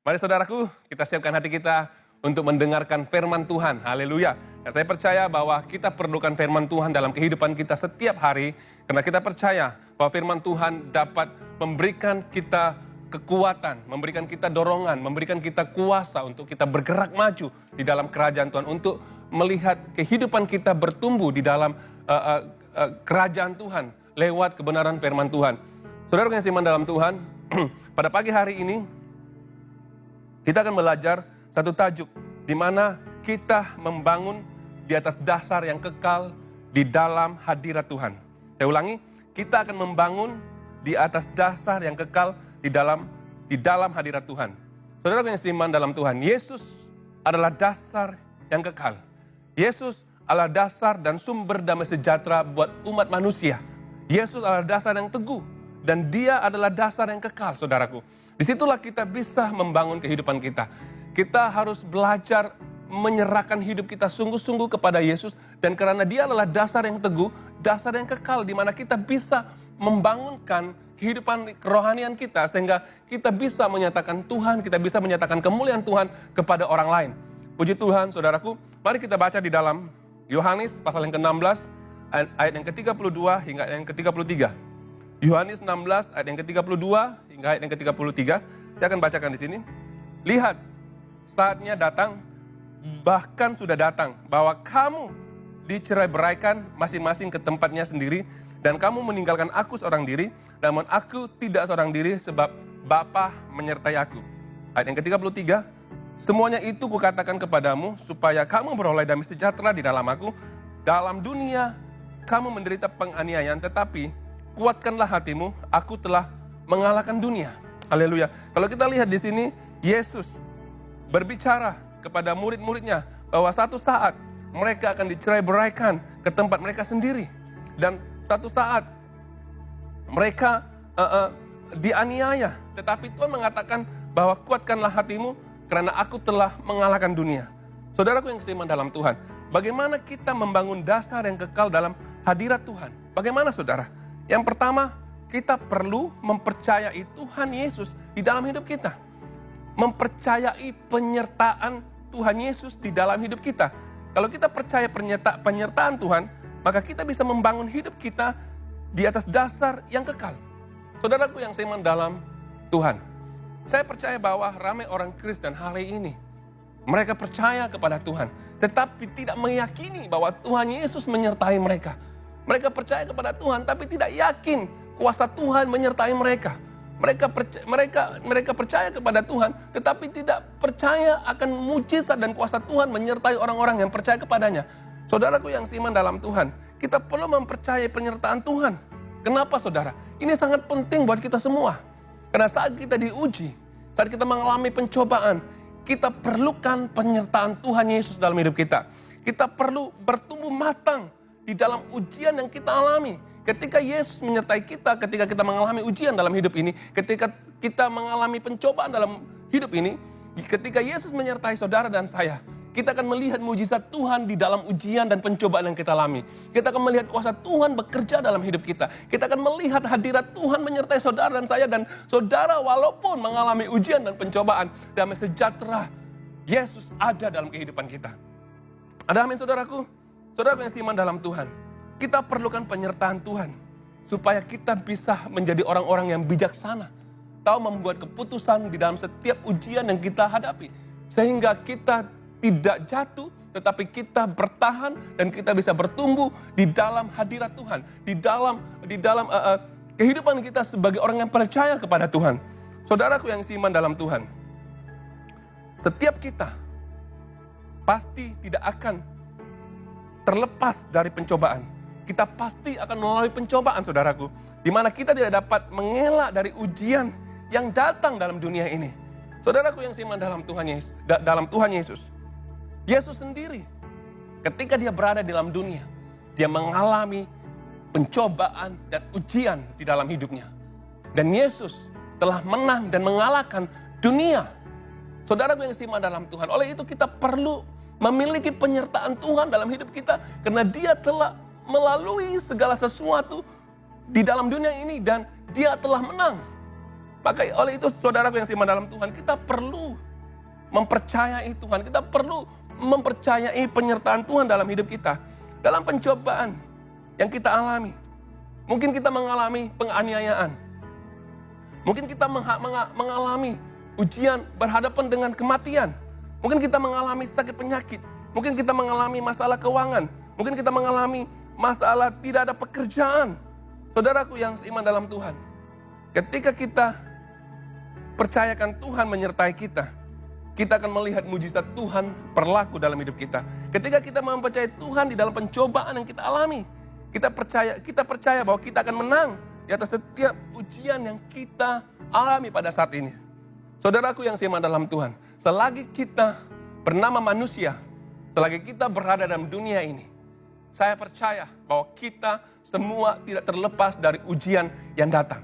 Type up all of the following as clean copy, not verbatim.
Mari saudaraku, kita siapkan hati kita untuk mendengarkan firman Tuhan. Haleluya. Dan saya percaya bahwa kita perlukan firman Tuhan dalam kehidupan kita setiap hari. Karena kita percaya bahwa firman Tuhan dapat memberikan kita kekuatan, memberikan kita dorongan, memberikan kita kuasa untuk kita bergerak maju di dalam kerajaan Tuhan. Untuk melihat kehidupan kita bertumbuh di dalam kerajaan Tuhan lewat kebenaran firman Tuhan. Saudara yang seiman dalam Tuhan, pada pagi hari ini kita akan belajar satu tajuk di mana kita membangun di atas dasar yang kekal di dalam hadirat Tuhan. Saya ulangi, kita akan membangun di atas dasar yang kekal di dalam hadirat Tuhan. Saudara yang seiman dalam Tuhan, Yesus adalah dasar yang kekal. Yesus adalah dasar dan sumber damai sejahtera buat umat manusia. Yesus adalah dasar yang teguh dan Dia adalah dasar yang kekal, saudaraku. Disitulah kita bisa membangun kehidupan kita. Kita harus belajar menyerahkan hidup kita sungguh-sungguh kepada Yesus. Dan karena Dia adalah dasar yang teguh, dasar yang kekal, di mana kita bisa membangunkan kehidupan kerohanian kita. Sehingga kita bisa menyatakan Tuhan, kita bisa menyatakan kemuliaan Tuhan kepada orang lain. Puji Tuhan, saudaraku. Mari kita baca di dalam Yohanes pasal yang ke-16, ayat yang ke-32 hingga ayat yang ke-33. Yohanes 16 ayat yang ke-32 hingga ayat yang ke-33. Saya akan bacakan di sini. Lihat, saatnya datang, bahkan sudah datang, bahwa kamu dicerai-beraikan masing-masing ke tempatnya sendiri, dan kamu meninggalkan aku seorang diri, namun aku tidak seorang diri sebab Bapa menyertai aku. Ayat yang ke-33, semuanya itu kukatakan kepadamu supaya kamu beroleh damai sejahtera di dalam aku. Dalam dunia kamu menderita penganiayaan, tetapi kuatkanlah hatimu, aku telah mengalahkan dunia. Haleluya. Kalau kita lihat di sini, Yesus berbicara kepada murid-muridnya bahwa satu saat mereka akan dicerai-beraikan ke tempat mereka sendiri. Dan satu saat mereka dianiaya. Tetapi Tuhan mengatakan bahwa kuatkanlah hatimu karena aku telah mengalahkan dunia. Saudaraku yang seiman dalam Tuhan, bagaimana kita membangun dasar yang kekal dalam hadirat Tuhan? Bagaimana saudara? Yang pertama, kita perlu mempercayai Tuhan Yesus di dalam hidup kita. Mempercayai penyertaan Tuhan Yesus di dalam hidup kita. Kalau kita percaya penyertaan Tuhan, maka kita bisa membangun hidup kita di atas dasar yang kekal. Saudaraku yang seiman dalam Tuhan, saya percaya bahwa ramai orang Kristen hari ini, mereka percaya kepada Tuhan, tetapi tidak meyakini bahwa Tuhan Yesus menyertai mereka. Mereka percaya kepada Tuhan, tapi tidak yakin kuasa Tuhan menyertai mereka. Mereka percaya kepada Tuhan, tetapi tidak percaya akan mujizat dan kuasa Tuhan menyertai orang-orang yang percaya kepadanya. Saudaraku yang seiman dalam Tuhan, kita perlu mempercayai penyertaan Tuhan. Kenapa saudara? Ini sangat penting buat kita semua. Karena saat kita diuji, saat kita mengalami pencobaan, kita perlukan penyertaan Tuhan Yesus dalam hidup kita. Kita perlu bertumbuh matang di dalam ujian yang kita alami. Ketika Yesus menyertai kita, ketika kita mengalami ujian dalam hidup ini, ketika kita mengalami pencobaan dalam hidup ini, ketika Yesus menyertai saudara dan saya, kita akan melihat mujizat Tuhan di dalam ujian dan pencobaan yang kita alami. Kita akan melihat kuasa Tuhan bekerja dalam hidup kita. Kita akan melihat hadirat Tuhan menyertai saudara dan saya, dan saudara walaupun mengalami ujian dan pencobaan, damai sejahtera Yesus ada dalam kehidupan kita. Ada amin saudaraku? Saudaraku yang seiman dalam Tuhan, kita perlukan penyertaan Tuhan supaya kita bisa menjadi orang-orang yang bijaksana, tahu membuat keputusan di dalam setiap ujian yang kita hadapi, sehingga kita tidak jatuh, tetapi kita bertahan dan kita bisa bertumbuh di dalam hadirat Tuhan, di dalam kehidupan kita sebagai orang yang percaya kepada Tuhan. Saudaraku yang seiman dalam Tuhan, setiap kita pasti tidak akan terlepas dari pencobaan. Kita pasti akan melalui pencobaan, saudaraku, di mana kita tidak dapat mengelak dari ujian yang datang dalam dunia ini. Saudaraku yang seiman dalam Tuhan Yesus, Yesus sendiri ketika dia berada di dalam dunia, dia mengalami pencobaan dan ujian di dalam hidupnya. Dan Yesus telah menang dan mengalahkan dunia. Saudaraku yang seiman dalam Tuhan, oleh itu kita perlu memiliki penyertaan Tuhan dalam hidup kita, karena Dia telah melalui segala sesuatu di dalam dunia ini dan Dia telah menang. Maka oleh itu saudaraku yang seiman dalam Tuhan, kita perlu mempercayai Tuhan. Kita perlu mempercayai penyertaan Tuhan dalam hidup kita. Dalam pencobaan yang kita alami. Mungkin kita mengalami penganiayaan. Mungkin kita mengalami ujian berhadapan dengan kematian. Mungkin kita mengalami sakit penyakit. Mungkin kita mengalami masalah keuangan. Mungkin kita mengalami masalah tidak ada pekerjaan. Saudaraku yang seiman dalam Tuhan. Ketika kita percayakan Tuhan menyertai kita, kita akan melihat mujizat Tuhan berlaku dalam hidup kita. Ketika kita mempercayai Tuhan di dalam pencobaan yang kita alami, kita percaya bahwa kita akan menang di atas setiap ujian yang kita alami pada saat ini. Saudaraku yang seiman dalam Tuhan, selagi kita bernama manusia, selagi kita berada dalam dunia ini, saya percaya bahwa kita semua tidak terlepas dari ujian yang datang.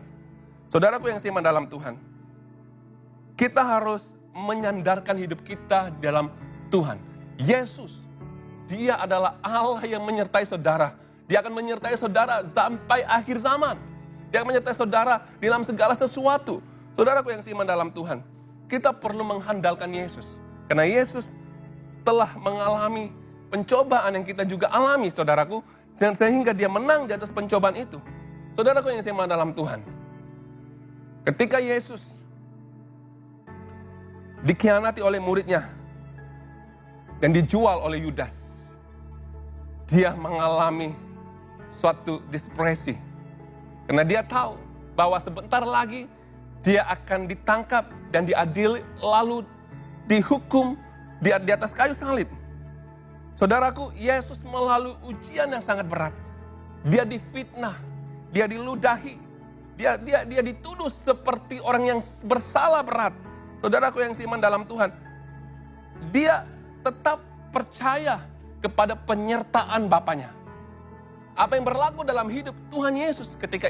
Saudaraku yang seiman dalam Tuhan, kita harus menyandarkan hidup kita dalam Tuhan. Yesus, Dia adalah Allah yang menyertai saudara. Dia akan menyertai saudara sampai akhir zaman. Dia akan menyertai saudara dalam segala sesuatu. Saudaraku yang seiman dalam Tuhan, kita perlu mengandalkan Yesus. Karena Yesus telah mengalami pencobaan yang kita juga alami, saudaraku. Dan sehingga Dia menang di atas pencobaan itu. Saudaraku yang seiman dalam Tuhan, ketika Yesus dikhianati oleh muridnya dan dijual oleh Yudas, Dia mengalami suatu depresi. Karena Dia tahu bahwa sebentar lagi Dia akan ditangkap dan diadili, lalu dihukum di atas kayu salib. Saudaraku, Yesus melalui ujian yang sangat berat. Dia difitnah, Dia diludahi, Dia dituduh seperti orang yang bersalah berat. Saudaraku yang seiman dalam Tuhan, Dia tetap percaya kepada penyertaan Bapaknya. Apa yang berlaku dalam hidup Tuhan Yesus ketika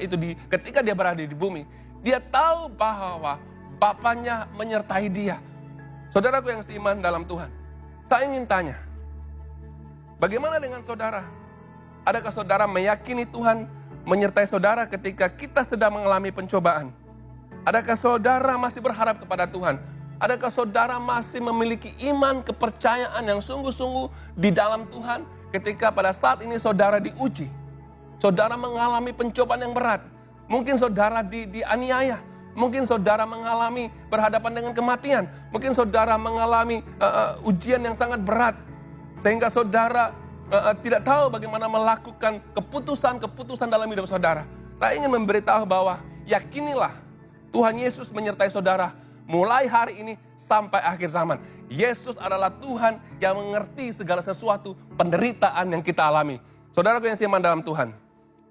Dia berada di bumi, Dia tahu bahwa Bapaknya menyertai Dia. Saudaraku yang seiman dalam Tuhan, saya ingin tanya, bagaimana dengan saudara? Adakah saudara meyakini Tuhan menyertai saudara ketika kita sedang mengalami pencobaan? Adakah saudara masih berharap kepada Tuhan? Adakah saudara masih memiliki iman, kepercayaan yang sungguh-sungguh di dalam Tuhan ketika pada saat ini saudara diuji? Saudara mengalami pencobaan yang berat. Mungkin saudara dianiaya. Mungkin saudara mengalami berhadapan dengan kematian. Mungkin saudara mengalami ujian yang sangat berat. Sehingga saudara tidak tahu bagaimana melakukan keputusan-keputusan dalam hidup saudara. Saya ingin memberitahu bahwa yakinilah Tuhan Yesus menyertai saudara mulai hari ini sampai akhir zaman. Yesus adalah Tuhan yang mengerti segala sesuatu penderitaan yang kita alami. Saudaraku yang seiman dalam Tuhan,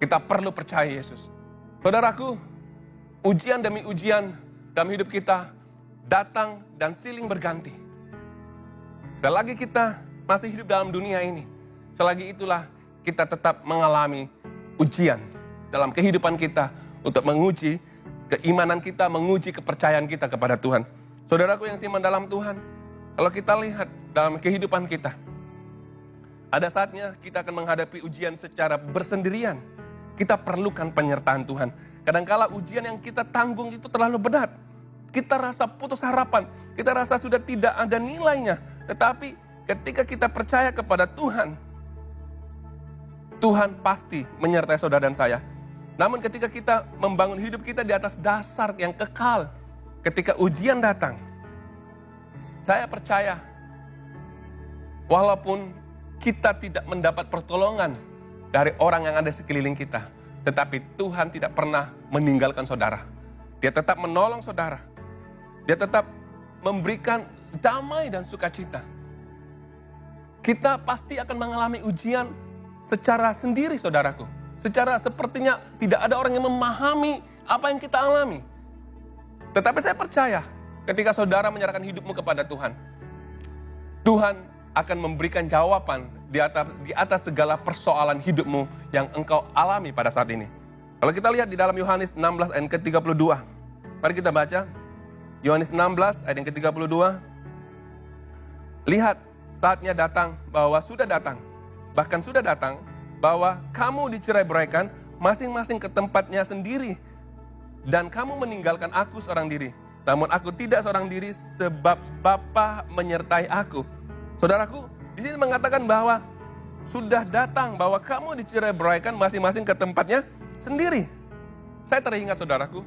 kita perlu percaya Yesus. Saudaraku, ujian demi ujian dalam hidup kita datang dan silih berganti. Selagi kita masih hidup dalam dunia ini, selagi itulah kita tetap mengalami ujian dalam kehidupan kita untuk menguji keimanan kita, menguji kepercayaan kita kepada Tuhan. Saudaraku yang seiman dalam Tuhan, kalau kita lihat dalam kehidupan kita, ada saatnya kita akan menghadapi ujian secara bersendirian. Kita perlukan penyertaan Tuhan. Kadangkala ujian yang kita tanggung itu terlalu berat. Kita rasa putus harapan, kita rasa sudah tidak ada nilainya. Tetapi ketika kita percaya kepada Tuhan, Tuhan pasti menyertai saudara dan saya. Namun ketika kita membangun hidup kita di atas dasar yang kekal, ketika ujian datang, saya percaya walaupun kita tidak mendapat pertolongan dari orang yang ada di sekeliling kita, tetapi Tuhan tidak pernah meninggalkan saudara. Dia tetap menolong saudara. Dia tetap memberikan damai dan sukacita. Kita pasti akan mengalami ujian secara sendiri, saudaraku. Secara sepertinya tidak ada orang yang memahami apa yang kita alami. Tetapi saya percaya ketika saudara menyerahkan hidupmu kepada Tuhan, Tuhan akan memberikan jawaban di atas segala persoalan hidupmu yang engkau alami pada saat ini. Kalau kita lihat di dalam Yohanes 16 ayat ke-32. Mari kita baca. Yohanes 16 ayat yang ke-32. Lihat, saatnya datang bahwa sudah datang. Bahkan sudah datang bahwa kamu dicerai-beraikan masing-masing ke tempatnya sendiri. Dan kamu meninggalkan aku seorang diri. Namun aku tidak seorang diri sebab Bapa menyertai aku. Saudaraku, di sini mengatakan bahwa sudah datang, bahwa kamu dicerai-beraikan masing-masing ke tempatnya sendiri. Saya teringat saudaraku,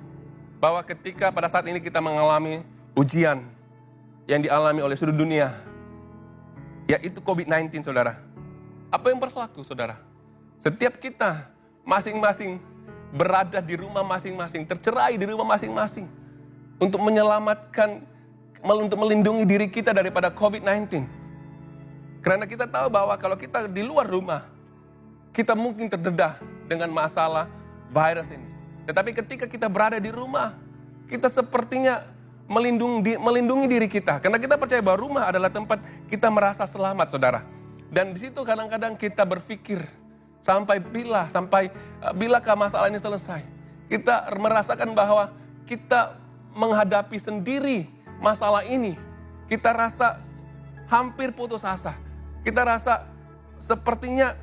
bahwa ketika pada saat ini kita mengalami ujian yang dialami oleh seluruh dunia, yaitu COVID-19 saudara. Apa yang berlaku saudara? Setiap kita masing-masing berada di rumah masing-masing, tercerai di rumah masing-masing. Untuk menyelamatkan, untuk melindungi diri kita daripada COVID-19. Karena kita tahu bahwa kalau kita di luar rumah, kita mungkin terdedah dengan masalah virus ini. Tetapi ketika kita berada di rumah, kita sepertinya melindungi diri kita. Karena kita percaya bahwa rumah adalah tempat kita merasa selamat saudara. Dan di situ kadang-kadang kita berpikir, sampai bilakah masalah ini selesai. Kita merasakan bahwa kita menghadapi sendiri masalah ini. Kita rasa hampir putus asa. Kita rasa sepertinya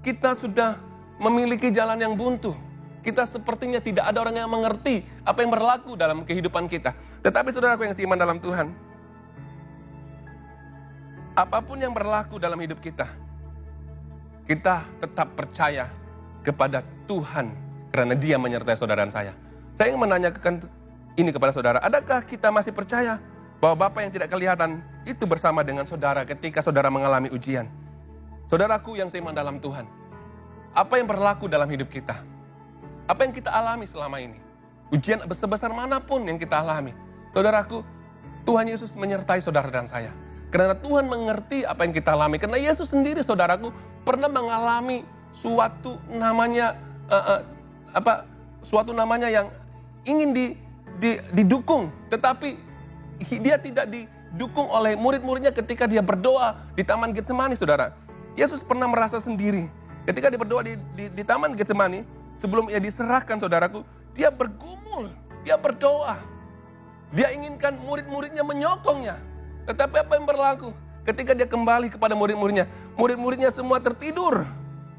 kita sudah memiliki jalan yang buntu. Kita sepertinya tidak ada orang yang mengerti apa yang berlaku dalam kehidupan kita. Tetapi saudaraku yang seiman dalam Tuhan, apapun yang berlaku dalam hidup kita tetap percaya kepada Tuhan karena Dia menyertai saudara dan saya. Saya ingin menanyakan ini kepada saudara, adakah kita masih percaya bahwa Bapa yang tidak kelihatan itu bersama dengan saudara ketika saudara mengalami ujian? Saudaraku yang seiman dalam Tuhan, apa yang berlaku dalam hidup kita? Apa yang kita alami selama ini? Ujian sebesar manapun yang kita alami, saudaraku, Tuhan Yesus menyertai saudara dan saya. Karena Tuhan mengerti apa yang kita alami. Karena Yesus sendiri saudaraku pernah mengalami suatu namanya yang ingin didukung, tetapi Dia tidak didukung oleh murid-muridnya ketika Dia berdoa di Taman Getsemani, saudara. Yesus pernah merasa sendiri. Ketika Dia berdoa di Taman Getsemani, sebelum Ia diserahkan, saudaraku, Dia bergumul, Dia berdoa. Dia inginkan murid-muridnya menyokongnya. Tetapi apa yang berlaku? Ketika Dia kembali kepada murid-muridnya semua tertidur.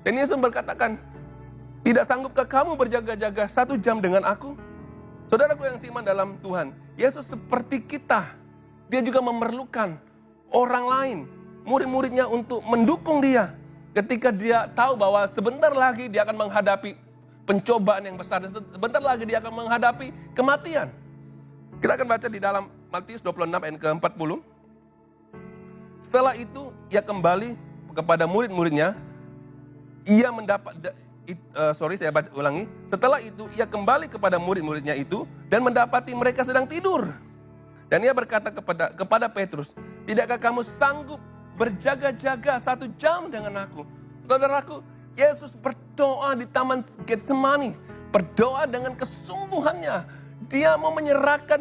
Dan Yesus berkatakan, tidak sanggupkah kamu berjaga-jaga 1 jam dengan aku? Saudaraku yang seiman dalam Tuhan, Yesus seperti kita. Dia juga memerlukan orang lain, murid-muridnya untuk mendukung Dia. Ketika Dia tahu bahwa sebentar lagi Dia akan menghadapi pencobaan yang besar. Sebentar lagi Dia akan menghadapi kematian. Kita akan baca di dalam Matius 26 ayat ke-40. Setelah itu Ia kembali kepada murid-muridnya. Ia mendapat... saya baca ulangi. Setelah itu Ia kembali kepada murid-muridnya itu dan mendapati mereka sedang tidur. Dan Ia berkata kepada Petrus, tidakkah kamu sanggup berjaga-jaga 1 jam dengan aku? Saudaraku, Yesus berdoa di Taman Getsemani, berdoa dengan kesungguhannya. Dia mau menyerahkan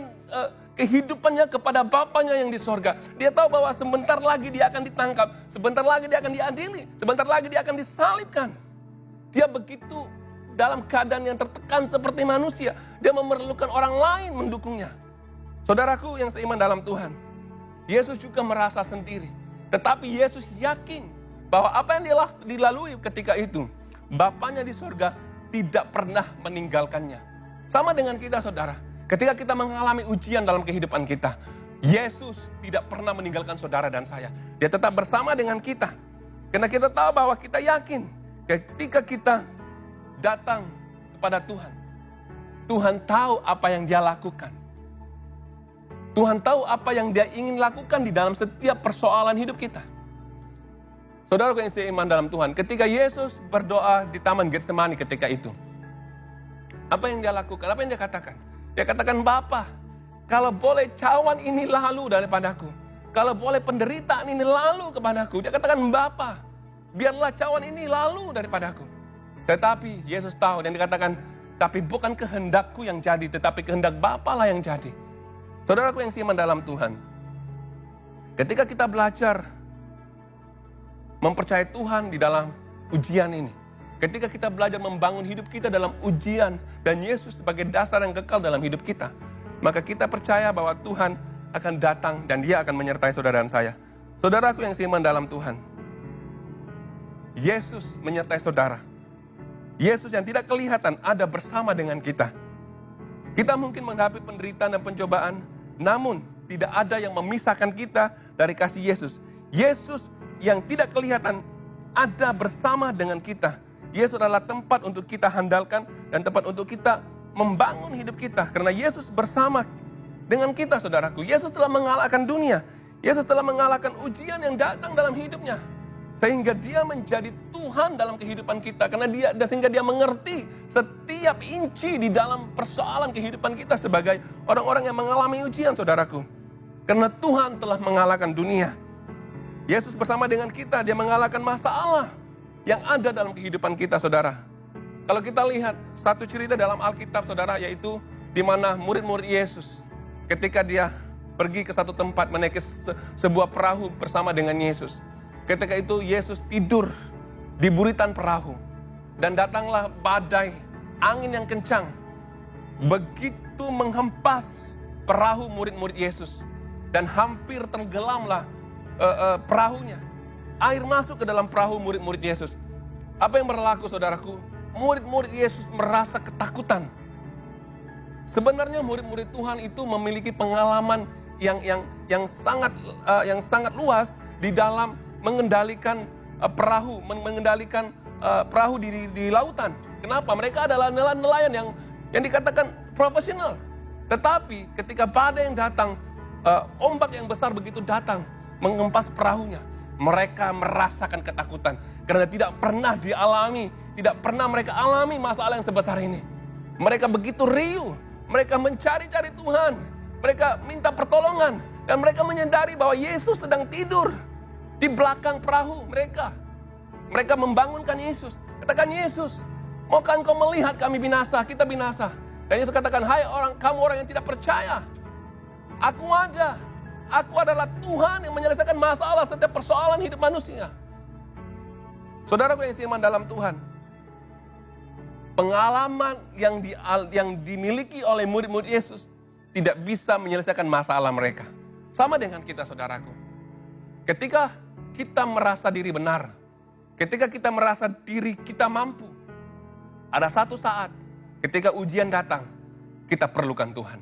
kehidupannya kepada Bapanya yang di sorga. Dia tahu bahwa sebentar lagi Dia akan ditangkap, sebentar lagi Dia akan diadili, sebentar lagi Dia akan disalibkan. Dia begitu dalam keadaan yang tertekan seperti manusia. Dia memerlukan orang lain mendukungnya. Saudaraku yang seiman dalam Tuhan, Yesus juga merasa sendiri. Tetapi Yesus yakin bahwa apa yang dilalui ketika itu, Bapanya di sorga tidak pernah meninggalkannya. Sama dengan kita saudara, ketika kita mengalami ujian dalam kehidupan kita, Yesus tidak pernah meninggalkan saudara dan saya. Dia tetap bersama dengan kita. Karena kita tahu bahwa kita yakin, ketika kita datang kepada Tuhan, Tuhan tahu apa yang Dia lakukan. Tuhan tahu apa yang Dia ingin lakukan di dalam setiap persoalan hidup kita. Saudara yang seiman dalam Tuhan, ketika Yesus berdoa di Taman Getsemani ketika itu, apa yang Dia lakukan? Apa yang Dia katakan? Dia katakan, Bapa, kalau boleh cawan ini lalu daripadaku. Kalau boleh penderitaan ini lalu kepadaku. Dia katakan, Bapa, biarlah cawan ini lalu daripadaku. Tetapi Yesus tahu dan dikatakan, tapi bukan kehendakku yang jadi, tetapi kehendak Bapa lah yang jadi. Saudaraku yang seiman dalam Tuhan, ketika kita belajar mempercayai Tuhan di dalam ujian ini, ketika kita belajar membangun hidup kita dalam ujian dan Yesus sebagai dasar yang kekal dalam hidup kita, maka kita percaya bahwa Tuhan akan datang dan Dia akan menyertai saudara dan saya. Saudaraku yang seiman dalam Tuhan, Yesus menyertai saudara. Yesus yang tidak kelihatan ada bersama dengan kita. Kita mungkin menghadapi penderitaan dan pencobaan, namun tidak ada yang memisahkan kita dari kasih Yesus. Yesus yang tidak kelihatan ada bersama dengan kita. Yesus adalah tempat untuk kita handalkan dan tempat untuk kita membangun hidup kita. Karena Yesus bersama dengan kita, saudaraku. Yesus telah mengalahkan dunia. Yesus telah mengalahkan ujian yang datang dalam hidupnya. Sehingga dia menjadi Tuhan dalam kehidupan kita. Sehingga dia mengerti setiap inci di dalam persoalan kehidupan kita sebagai orang-orang yang mengalami ujian, saudaraku. Karena Tuhan telah mengalahkan dunia. Yesus bersama dengan kita, dia mengalahkan masalah yang ada dalam kehidupan kita, saudara. Kalau kita lihat satu cerita dalam Alkitab, saudara, yaitu di mana murid-murid Yesus ketika dia pergi ke satu tempat menaiki sebuah perahu bersama dengan Yesus. Ketika itu Yesus tidur di buritan perahu. Dan datanglah badai, angin yang kencang. Begitu menghempas perahu murid-murid Yesus. Dan hampir tenggelamlah perahunya. Air masuk ke dalam perahu murid-murid Yesus. Apa yang berlaku, saudaraku? Murid-murid Yesus merasa ketakutan. Sebenarnya murid-murid Tuhan itu memiliki pengalaman yang sangat luas di dalam mengendalikan perahu di lautan. Kenapa? Mereka adalah nelayan yang dikatakan profesional. Tetapi ketika badai yang datang, ombak yang besar begitu datang menghempas perahunya, mereka merasakan ketakutan karena tidak pernah mereka alami masalah yang sebesar ini. Mereka begitu riuh, mereka mencari-cari Tuhan, mereka minta pertolongan, dan mereka menyadari bahwa Yesus sedang tidur di belakang perahu mereka. Mereka membangunkan Yesus. Katakan, Yesus, maukah engkau melihat kami binasa, kita binasa? Dan Yesus katakan, hai kamu orang yang tidak percaya. Aku ada. Aku adalah Tuhan yang menyelesaikan masalah setiap persoalan hidup manusia. Saudaraku yang seiman dalam Tuhan, pengalaman yang dimiliki oleh murid-murid Yesus tidak bisa menyelesaikan masalah mereka. Sama dengan kita, saudaraku. Ketika kita merasa diri benar, ketika kita merasa diri kita mampu, ada satu saat ketika ujian datang, kita perlukan Tuhan.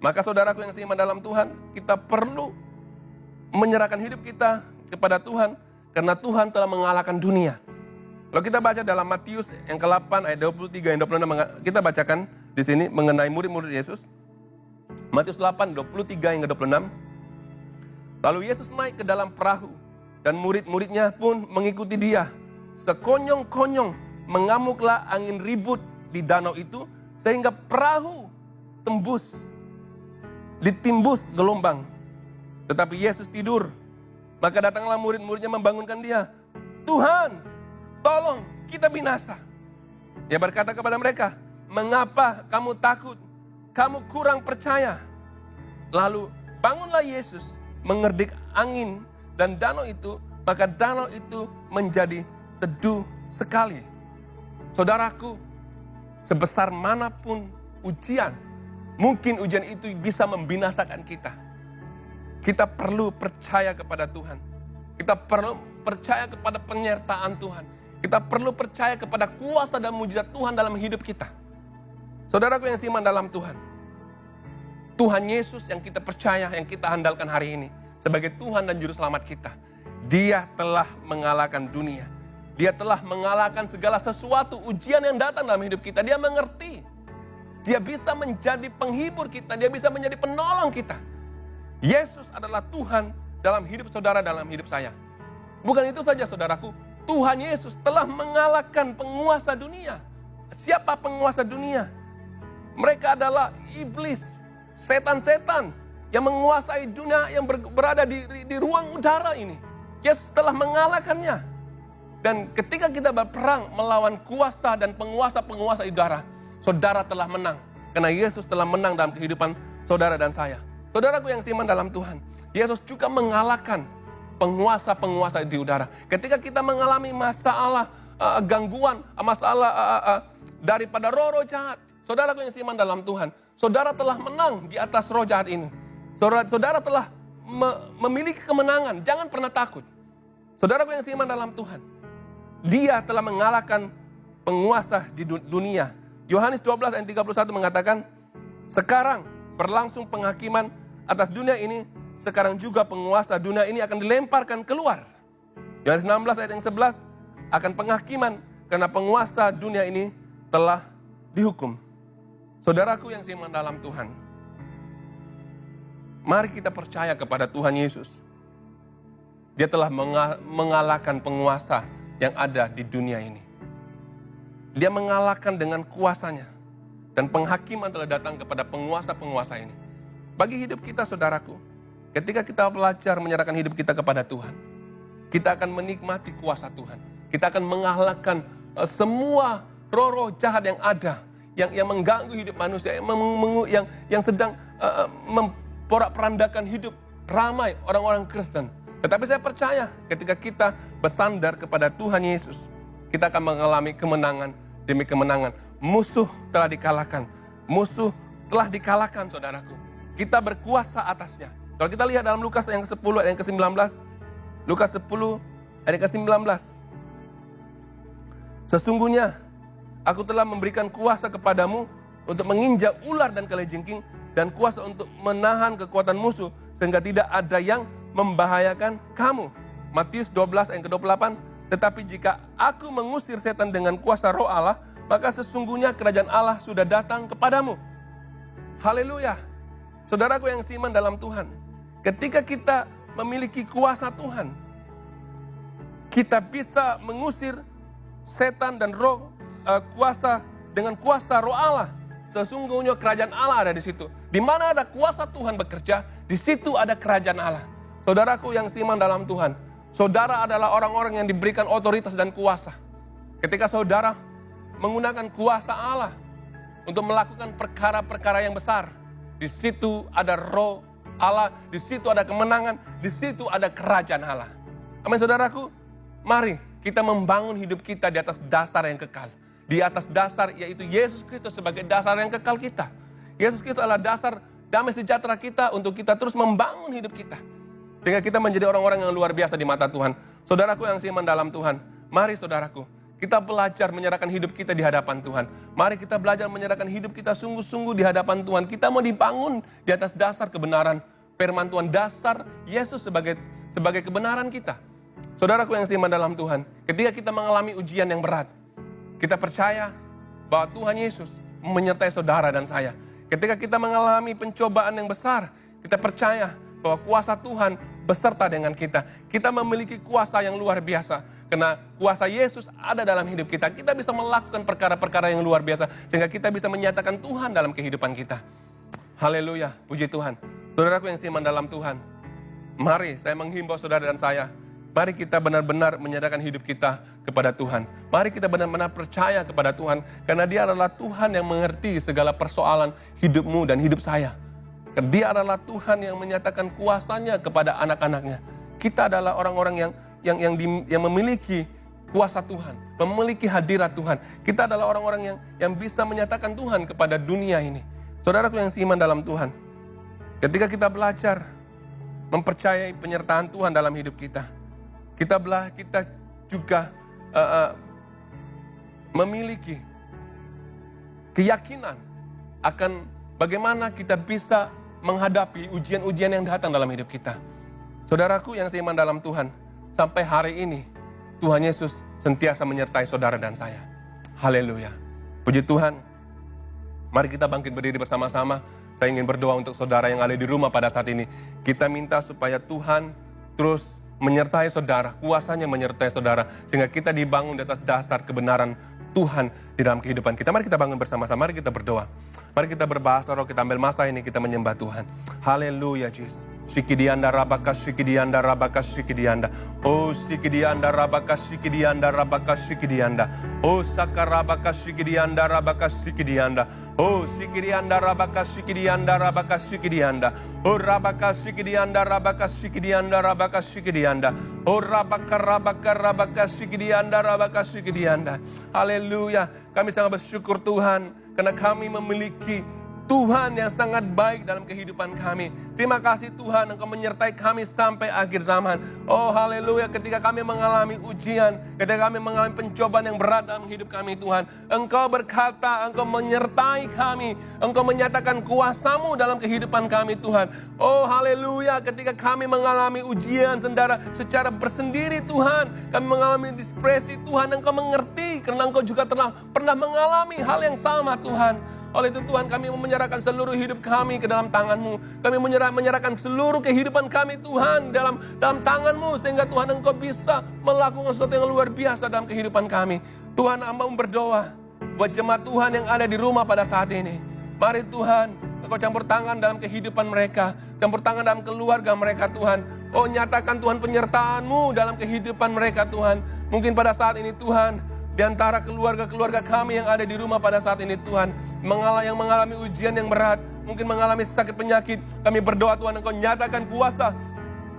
Maka saudaraku yang seiman dalam Tuhan, kita perlu menyerahkan hidup kita kepada Tuhan, karena Tuhan telah mengalahkan dunia. Kalau kita baca dalam Matius yang ke-8 ayat 23 dan 26, kita bacakan di sini mengenai murid-murid Yesus. Matius 8, 23 hingga 26. Lalu Yesus naik ke dalam perahu dan murid-muridnya pun mengikuti dia. Sekonyong-konyong mengamuklah angin ribut di danau itu sehingga perahu ditimbus gelombang. Tetapi Yesus tidur. Maka datanglah murid-muridnya membangunkan dia. Tuhan, tolong kita binasa. Dia berkata kepada mereka, mengapa kamu takut? Kamu kurang percaya. Lalu bangunlah Yesus, mengerdik angin dan danau itu, maka danau itu menjadi teduh sekali. Saudaraku, sebesar manapun ujian, mungkin ujian itu bisa membinasakan kita. Kita perlu percaya kepada Tuhan. Kita perlu percaya kepada penyertaan Tuhan. Kita perlu percaya kepada kuasa dan mujizat Tuhan dalam hidup kita. Saudaraku yang seiman dalam Tuhan, Tuhan Yesus yang kita percaya, yang kita andalkan hari ini sebagai Tuhan dan Juru Selamat kita. Dia telah mengalahkan dunia. Dia telah mengalahkan segala sesuatu ujian yang datang dalam hidup kita. Dia mengerti. Dia bisa menjadi penghibur kita. Dia bisa menjadi penolong kita. Yesus adalah Tuhan dalam hidup saudara, dalam hidup saya. Bukan itu saja, saudaraku. Tuhan Yesus telah mengalahkan penguasa dunia. Siapa penguasa dunia? Mereka adalah iblis, setan-setan yang menguasai dunia, yang berada di ruang udara ini. Yesus telah mengalahkannya. Dan ketika kita berperang melawan kuasa dan penguasa-penguasa udara, saudara telah menang. Karena Yesus telah menang dalam kehidupan saudara dan saya. Saudaraku yang seiman dalam Tuhan, Yesus juga mengalahkan penguasa-penguasa di udara. Ketika kita mengalami masalah gangguan, masalah daripada roh-roh jahat, saudaraku yang seiman dalam Tuhan, saudara telah menang di atas roh jahat ini. Saudara telah memiliki kemenangan, jangan pernah takut. Saudaraku yang seiman dalam Tuhan, Dia telah mengalahkan penguasa di dunia. Yohanes 12 ayat 31 mengatakan, sekarang berlangsung penghakiman atas dunia ini, sekarang juga penguasa dunia ini akan dilemparkan keluar. Yohanes 16 ayat yang 11, akan penghakiman karena penguasa dunia ini telah dihukum. Saudaraku yang seiman dalam Tuhan, mari kita percaya kepada Tuhan Yesus. Dia telah mengalahkan penguasa yang ada di dunia ini. Dia mengalahkan dengan kuasanya. Dan penghakiman telah datang kepada penguasa-penguasa ini. Bagi hidup kita, saudaraku, ketika kita belajar menyerahkan hidup kita kepada Tuhan, kita akan menikmati kuasa Tuhan. Kita akan mengalahkan semua roh-roh jahat yang ada, yang mengganggu hidup manusia, yang sedang memporak-perandakan hidup ramai orang-orang Kristen. Tetapi saya percaya ketika kita bersandar kepada Tuhan Yesus, kita akan mengalami kemenangan demi kemenangan. Musuh telah dikalahkan. Musuh telah dikalahkan, saudaraku. Kita berkuasa atasnya. Kalau kita lihat dalam Lukas yang ke-10 ayat yang ke-19. Lukas 10 ayat yang ke-19. Sesungguhnya aku telah memberikan kuasa kepadamu untuk menginjak ular dan kalajengking, dan kuasa untuk menahan kekuatan musuh sehingga tidak ada yang membahayakan kamu. Matius 12 ayat ke-28. Tetapi jika aku mengusir setan dengan kuasa roh Allah, maka sesungguhnya kerajaan Allah sudah datang kepadamu. Haleluya. Saudaraku yang seiman dalam Tuhan, ketika kita memiliki kuasa Tuhan, kita bisa mengusir setan dan roh kuasa dengan kuasa roh Allah. Sesungguhnya kerajaan Allah ada di situ. Di mana ada kuasa Tuhan bekerja, di situ ada kerajaan Allah. Saudaraku yang seiman dalam Tuhan, saudara adalah orang-orang yang diberikan otoritas dan kuasa. Ketika saudara menggunakan kuasa Allah untuk melakukan perkara-perkara yang besar, di situ ada roh Allah, di situ ada kemenangan, di situ ada kerajaan Allah. Amin, saudaraku. Mari kita membangun hidup kita di atas dasar yang kekal. Di atas dasar yaitu Yesus Kristus sebagai dasar yang kekal kita. Yesus Kristus adalah dasar damai sejahtera kita untuk kita terus membangun hidup kita. Sehingga kita menjadi orang-orang yang luar biasa di mata Tuhan. Saudaraku yang seiman dalam Tuhan, mari saudaraku, kita belajar menyerahkan hidup kita di hadapan Tuhan. Mari kita belajar menyerahkan hidup kita sungguh-sungguh di hadapan Tuhan. Kita mau dibangun di atas dasar kebenaran firman Tuhan, dasar Yesus sebagai kebenaran kita. Saudaraku yang seiman dalam Tuhan, ketika kita mengalami ujian yang berat, kita percaya bahwa Tuhan Yesus menyertai saudara dan saya. Ketika kita mengalami pencobaan yang besar, kita percaya bahwa kuasa Tuhan beserta dengan kita. Kita memiliki kuasa yang luar biasa. Karena kuasa Yesus ada dalam hidup kita. Kita bisa melakukan perkara-perkara yang luar biasa. Sehingga kita bisa menyatakan Tuhan dalam kehidupan kita. Haleluya, puji Tuhan. Saudaraku yang seiman dalam Tuhan, mari saya menghimbau saudara dan saya, mari kita benar-benar menyerahkan hidup kita kepada Tuhan. Mari kita benar-benar percaya kepada Tuhan. Karena Dia adalah Tuhan yang mengerti segala persoalan hidupmu dan hidup saya. Dia adalah Tuhan yang menyatakan kuasanya kepada anak-anaknya. Kita adalah orang-orang yang memiliki kuasa Tuhan, memiliki hadirat Tuhan. Kita adalah orang-orang yang bisa menyatakan Tuhan kepada dunia ini. Saudaraku yang seiman dalam Tuhan, ketika kita belajar mempercayai penyertaan Tuhan dalam hidup kita, kita juga memiliki keyakinan akan bagaimana kita bisa menghadapi ujian-ujian yang datang dalam hidup kita. Saudaraku yang seiman dalam Tuhan, sampai hari ini Tuhan Yesus sentiasa menyertai saudara dan saya. Haleluya. Puji Tuhan. Mari kita bangkit berdiri bersama-sama. Saya ingin berdoa untuk saudara yang ada di rumah pada saat ini. Kita minta supaya Tuhan terus menyertai saudara, kuasanya menyertai saudara, sehingga kita dibangun di atas dasar kebenaran Tuhan di dalam kehidupan kita. Mari kita bangun bersama-sama, mari kita berdoa. Mari kita berbahasa roh, kita ambil masa ini, kita menyembah Tuhan. Haleluya, Yesus. Sikidianda rabakas, sikidianda rabakas, sikidianda. Oh, sikidianda rabakas, sikidianda rabakas, sikidianda. Oh, sakarabakas, sikidianda rabakas, sikidianda. Oh, sikidianda rabakas, sikidianda rabakas, sikidianda. Oh, rabakas, sikidianda rabakas, sikidianda rabakas, sikidianda. Oh, rabakas, sikidianda rabakas, sikidianda. Haleluya. Kami sangat bersyukur Tuhan, karena kami memiliki Tuhan yang sangat baik dalam kehidupan kami. Terima kasih Tuhan, Engkau menyertai kami sampai akhir zaman. Oh haleluya, ketika kami mengalami ujian, ketika kami mengalami pencobaan yang berat dalam hidup kami Tuhan, Engkau berkata, Engkau menyertai kami, Engkau menyatakan kuasa-Mu dalam kehidupan kami Tuhan. Oh haleluya, ketika kami mengalami ujian secara bersendiri Tuhan, kami mengalami depresi Tuhan, Engkau mengerti karena Engkau juga telah pernah mengalami hal yang sama Tuhan. Oleh itu Tuhan, kami menyerahkan seluruh hidup kami ke dalam tangan-Mu. Kami menyerahkan seluruh kehidupan kami Tuhan dalam tangan-Mu. Sehingga Tuhan Engkau bisa melakukan sesuatu yang luar biasa dalam kehidupan kami. Tuhan, hamba berdoa buat jemaat Tuhan yang ada di rumah pada saat ini. Mari Tuhan, Engkau campur tangan dalam kehidupan mereka. Campur tangan dalam keluarga mereka Tuhan. Oh nyatakan Tuhan penyertaan-Mu dalam kehidupan mereka Tuhan. Mungkin pada saat ini Tuhan, di antara keluarga-keluarga kami yang ada di rumah pada saat ini Tuhan, yang mengalami ujian yang berat, mungkin mengalami sakit penyakit, kami berdoa Tuhan Engkau nyatakan kuasa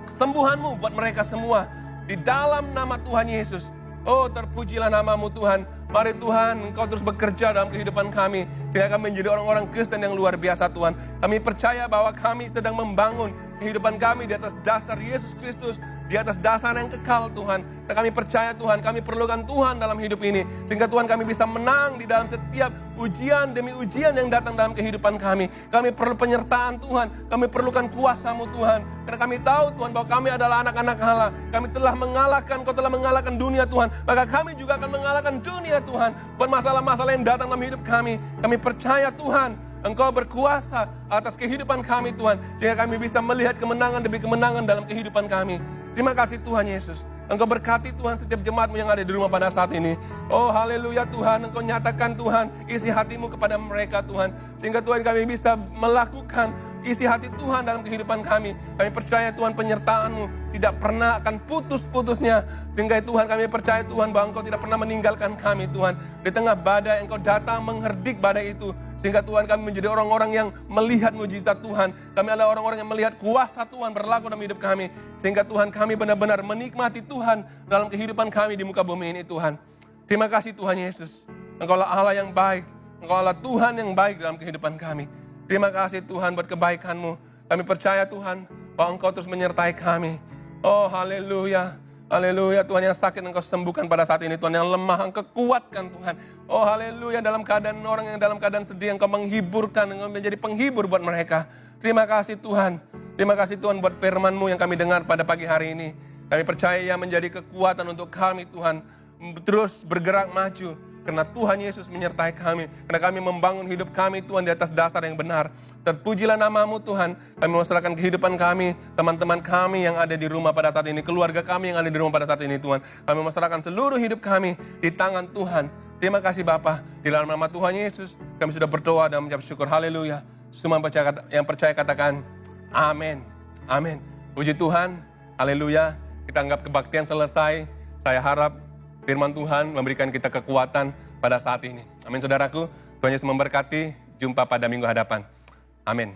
kesembuhan-Mu buat mereka semua di dalam nama Tuhan Yesus. Oh terpujilah nama-Mu Tuhan. Mari Tuhan Engkau terus bekerja dalam kehidupan kami, sehingga kami menjadi orang-orang Kristen yang luar biasa Tuhan. Kami percaya bahwa kami sedang membangun kehidupan kami di atas dasar Yesus Kristus, di atas dasar yang kekal Tuhan. Dan kami percaya Tuhan, kami perlukan Tuhan dalam hidup ini, sehingga Tuhan kami bisa menang di dalam setiap ujian demi ujian yang datang dalam kehidupan kami. Kami perlu penyertaan Tuhan, kami perlukan kuasa-Mu Tuhan. Karena kami tahu Tuhan bahwa kami adalah anak-anak Allah. Kami telah mengalahkan, Kau telah mengalahkan dunia Tuhan. Maka kami juga akan mengalahkan dunia Tuhan. Buat masalah-masalah yang datang dalam hidup kami, kami percaya Tuhan, Engkau berkuasa atas kehidupan kami Tuhan, sehingga kami bisa melihat kemenangan demi kemenangan dalam kehidupan kami. Terima kasih Tuhan Yesus. Engkau berkati Tuhan setiap jemaat-Mu yang ada di rumah pada saat ini. Oh haleluya Tuhan, Engkau nyatakan Tuhan isi hati-Mu kepada mereka Tuhan, sehingga Tuhan kami bisa melakukan isi hati Tuhan dalam kehidupan kami. Kami percaya Tuhan penyertaan-Mu tidak pernah akan putus-putusnya. Sehingga Tuhan kami percaya Tuhan bahwa Engkau tidak pernah meninggalkan kami Tuhan. Di tengah badai Engkau datang mengherdik badai itu. Sehingga Tuhan kami menjadi orang-orang yang melihat mujizat Tuhan. Kami adalah orang-orang yang melihat kuasa Tuhan berlaku dalam hidup kami. Sehingga Tuhan kami benar-benar menikmati Tuhan dalam kehidupan kami di muka bumi ini Tuhan. Terima kasih Tuhan Yesus. Engkau adalah Allah yang baik. Engkau adalah Tuhan yang baik dalam kehidupan kami. Terima kasih Tuhan buat kebaikan-Mu. Kami percaya Tuhan bahwa Engkau terus menyertai kami. Oh haleluya. Haleluya, Tuhan yang sakit Engkau sembuhkan pada saat ini. Tuhan yang lemah Engkau kuatkan Tuhan. Oh haleluya, dalam keadaan orang yang dalam keadaan sedih Engkau menghiburkan, Engkau menjadi penghibur buat mereka. Terima kasih Tuhan. Terima kasih Tuhan buat firman-Mu yang kami dengar pada pagi hari ini. Kami percaya ia menjadi kekuatan untuk kami Tuhan. Terus bergerak maju. Karena Tuhan Yesus menyertai kami. Karena kami membangun hidup kami Tuhan di atas dasar yang benar. Terpujilah nama-Mu Tuhan. Kami menyerahkan kehidupan kami, teman-teman kami yang ada di rumah pada saat ini, keluarga kami yang ada di rumah pada saat ini Tuhan. Kami menyerahkan seluruh hidup kami di tangan Tuhan. Terima kasih Bapa. Di dalam nama Tuhan Yesus kami sudah berdoa dan mengucap syukur. Haleluya. Semua yang percaya katakan amin. Amin. Puji Tuhan. Haleluya. Kita anggap kebaktian selesai. Saya harap firman Tuhan memberikan kita kekuatan pada saat ini. Amin saudaraku. Tuhan Yesus memberkati. Jumpa pada minggu hadapan. Amin.